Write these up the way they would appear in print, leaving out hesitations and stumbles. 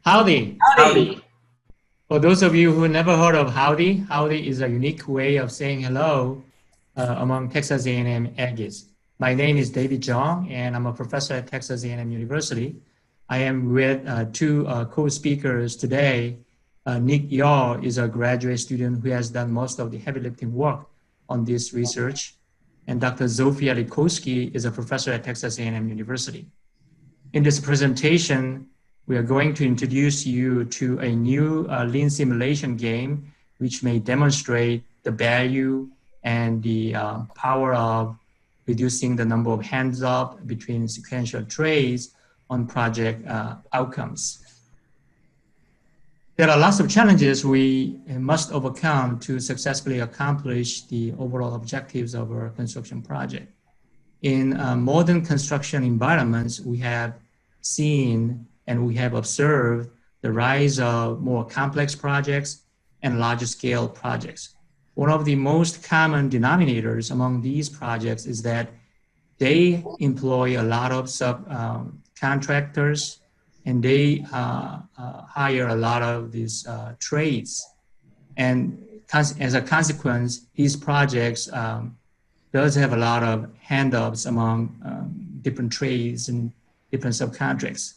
Howdy. Howdy. For those of you who never heard of howdy, howdy is a unique way of saying hello among Texas A&M Aggies. My name is David Jeong, and I'm a professor at Texas A&M University. I am with two co-speakers today. Nick Yaw is a graduate student who has done most of the heavy lifting work on this research. And Dr. Zofia Rybkowski is a professor at Texas A&M University. In this presentation, we are going to introduce you to a new lean simulation game, which may demonstrate the value and the power of reducing the number of hands-off between sequential trays on project outcomes. There are lots of challenges we must overcome to successfully accomplish the overall objectives of our construction project. In modern construction environments, we have seen and we have observed the rise of more complex projects and larger scale projects. One of the most common denominators among these projects is that they employ a lot of subcontractors and they hire a lot of these trades. And as a consequence, these projects does have a lot of handoffs among different trades and different subcontracts.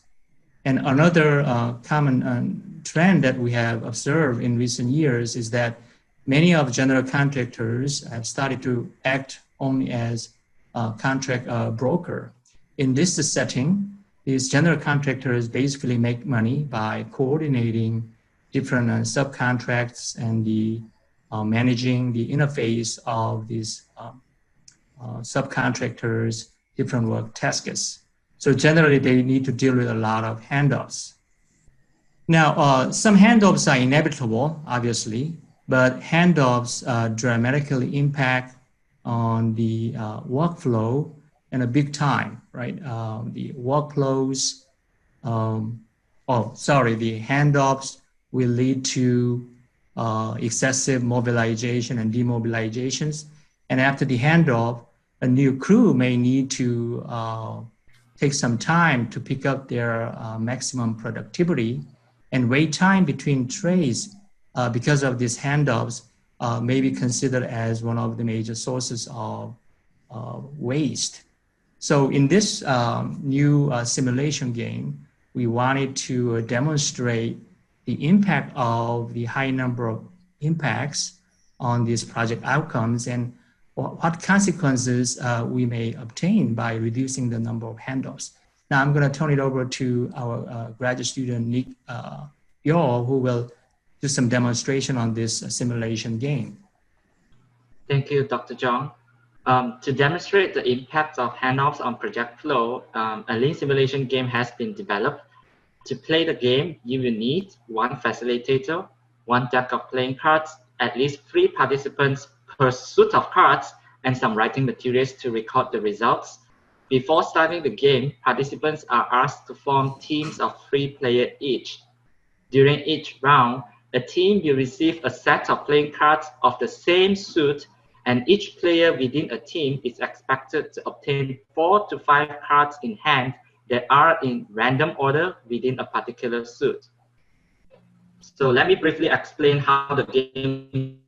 And another common trend that we have observed in recent years is that many of general contractors have started to act only as a contract broker. In this setting, these general contractors basically make money by coordinating different subcontracts and the managing the interface of these subcontractors' different work tasks. So generally, they need to deal with a lot of handoffs. Now, some handoffs are inevitable, obviously, but handoffs dramatically impact on the workflow in a big time, right? The workflows, the handoffs will lead to excessive mobilization and demobilizations. And after the handoff, a new crew may need to take some time to pick up their maximum productivity, and wait time between trays because of these handoffs may be considered as one of the major sources of waste. So in this new simulation game, we wanted to demonstrate the impact of the high number of impacts on these project outcomes and what consequences we may obtain by reducing the number of handoffs. Now I'm going to turn it over to our graduate student, Nick Yaw, who will do some demonstration on this simulation game. Thank you, Dr. Jeong. To demonstrate the impact of handoffs on project flow, a lean simulation game has been developed. To play the game, you will need one facilitator, one deck of playing cards, at least 3 participants per suit of cards, and some writing materials to record the results. Before starting the game, participants are asked to form teams of 3 players each. During each round, a team will receive a set of playing cards of the same suit, and each player within a team is expected to obtain 4 to 5 cards in hand that are in random order within a particular suit. So let me briefly explain how the game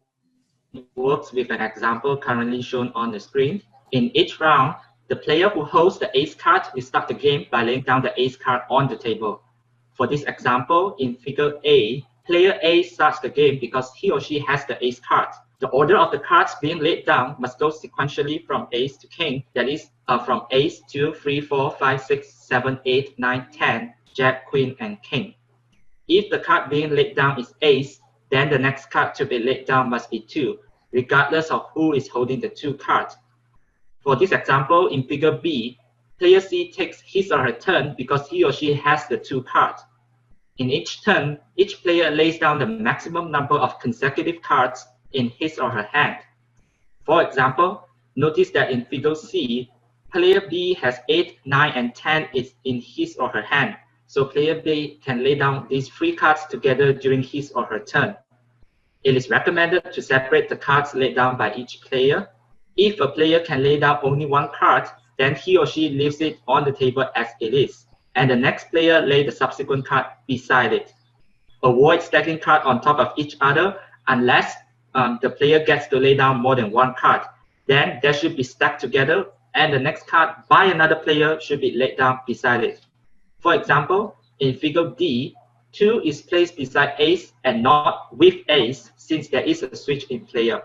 works with an example currently shown on the screen. In each round, the player who holds the ace card will start the game by laying down the ace card on the table. For this example, in figure A, player A starts the game because he or she has the ace card. The order of the cards being laid down must go sequentially from ace to king, that is, from ace, 2, 3, 4, 5, 6, 7, 8, 9, 10, jack, queen, and king. If the card being laid down is ace, then the next card to be laid down must be 2, regardless of who is holding the 2 cards. For this example, in figure B, player C takes his or her turn because he or she has the 2 cards. In each turn, each player lays down the maximum number of consecutive cards in his or her hand. For example, notice that in figure C, player B has 8, 9, and 10 is in his or her hand. So player B can lay down these 3 cards together during his or her turn. It is recommended to separate the cards laid down by each player. If a player can lay down only 1 card, then he or she leaves it on the table as it is. and the next player lay the subsequent card beside it. Avoid stacking cards on top of each other unless the player gets to lay down more than one card. Then they should be stacked together, and the next card by another player should be laid down beside it. For example, in figure D, 2 is placed beside ace and not with ace since there is a switch in player.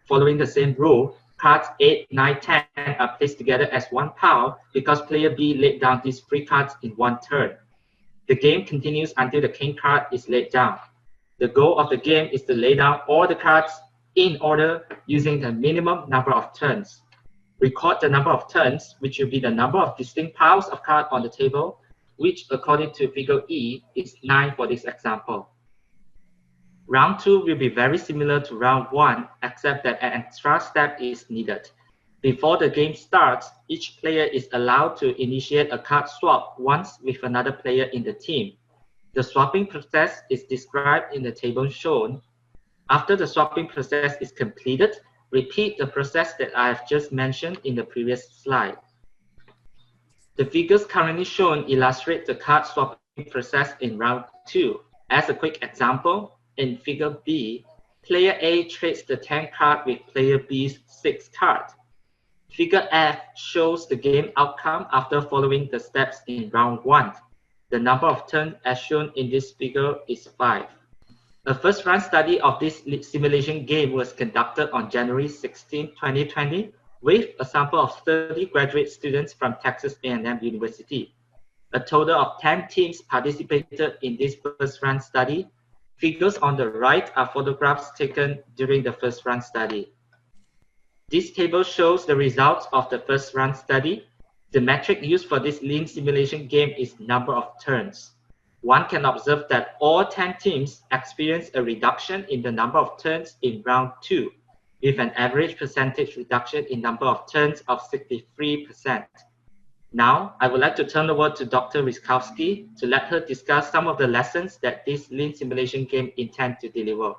Following the same rule, cards 8, 9, 10 are placed together as one pile because player B laid down these 3 cards in one turn. The game continues until the king card is laid down. The goal of the game is to lay down all the cards in order using the minimum number of turns. Record the number of turns, which will be the number of distinct piles of cards on the table, which according to figure E is 9 for this example. Round 2 will be very similar to round 1, except that an extra step is needed. Before the game starts, each player is allowed to initiate a card swap once with another player in the team. The swapping process is described in the table shown. After the swapping process is completed, repeat the process that I have just mentioned in the previous slide. The figures currently shown illustrate the card swapping process in round 2. As a quick example, in figure B, player A trades the 10 card with player B's 6 card. Figure F shows the game outcome after following the steps in round 1. The number of turns as shown in this figure is 5. A first-run study of this simulation game was conducted on January 16, 2020, with a sample of 30 graduate students from Texas A&M University. A total of 10 teams participated in this first-run study. Figures on the right are photographs taken during the first-run study. This table shows the results of the first-run study. The metric used for this lean simulation game is number of turns. One can observe that all 10 teams experienced a reduction in the number of turns in round 2, with an average percentage reduction in number of turns of 63%. Now, I would like to turn over to Dr. Rybkowski to let her discuss some of the lessons that this lean simulation game intends to deliver.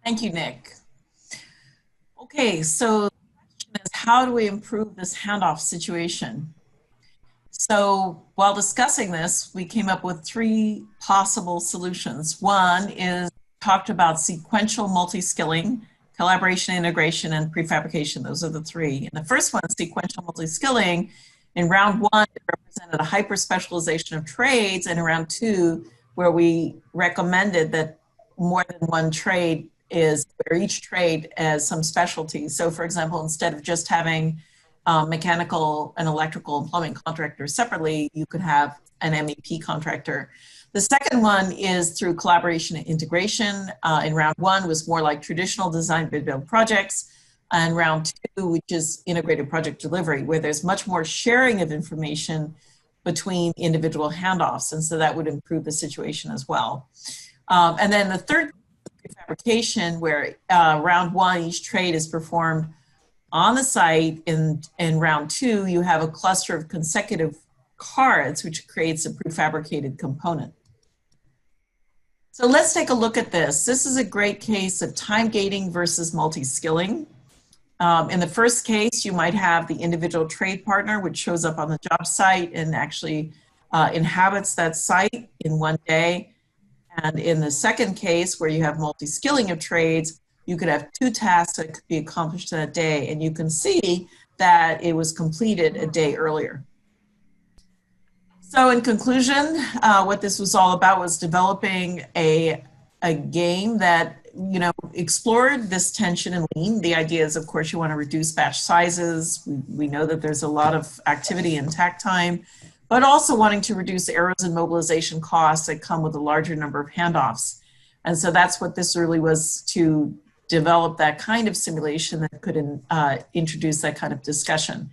Thank you, Nick. Okay, so the question is, how do we improve this handoff situation? So while discussing this, we came up with 3 possible solutions. One is talked about sequential multiskilling, collaboration, integration, and prefabrication. Those are the 3. And the first one, sequential multiskilling, in round 1, it represented a hyper-specialization of trades, and in round 2, where we recommended that more than one trade is, or each trade as some specialty. So for example, instead of just having mechanical and electrical and plumbing contractors separately, you could have an MEP contractor. The second one is through collaboration and integration. In round 1 was more like traditional design bid build projects, and round 2, which is integrated project delivery, where there's much more sharing of information between individual handoffs, and so that would improve the situation as well. And then the third, prefabrication, where round 1, each trade is performed on the site. In round 2, you have a cluster of consecutive cards, which creates a prefabricated component. So let's take a look at this. This is a great case of time gating versus multi-skilling. In the first case, you might have the individual trade partner, which shows up on the job site and actually inhabits that site in one day. And in the second case, where you have multi-skilling of trades, you could have 2 tasks that could be accomplished in a day, and you can see that it was completed a day earlier. So in conclusion, what this was all about was developing a game that, you know, explored this tension in lean. The idea is, of course, you want to reduce batch sizes. We know that there's a lot of activity and tack time, but also wanting to reduce errors and mobilization costs that come with a larger number of handoffs. And so that's what this really was, to develop that kind of simulation that could introduce that kind of discussion.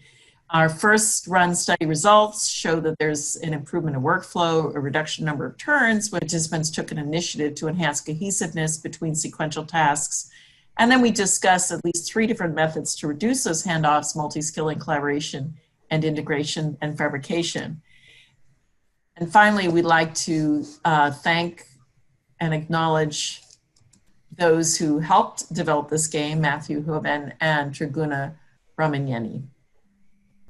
Our first run study results show that there's an improvement in workflow, a reduction number of turns, when participants took an initiative to enhance cohesiveness between sequential tasks. And then we discussed at least 3 different methods to reduce those handoffs: multi-skilling, collaboration, and integration and fabrication. And finally, we'd like to thank and acknowledge those who helped develop this game, Matthew Hoven and Triguna Ramanyeni.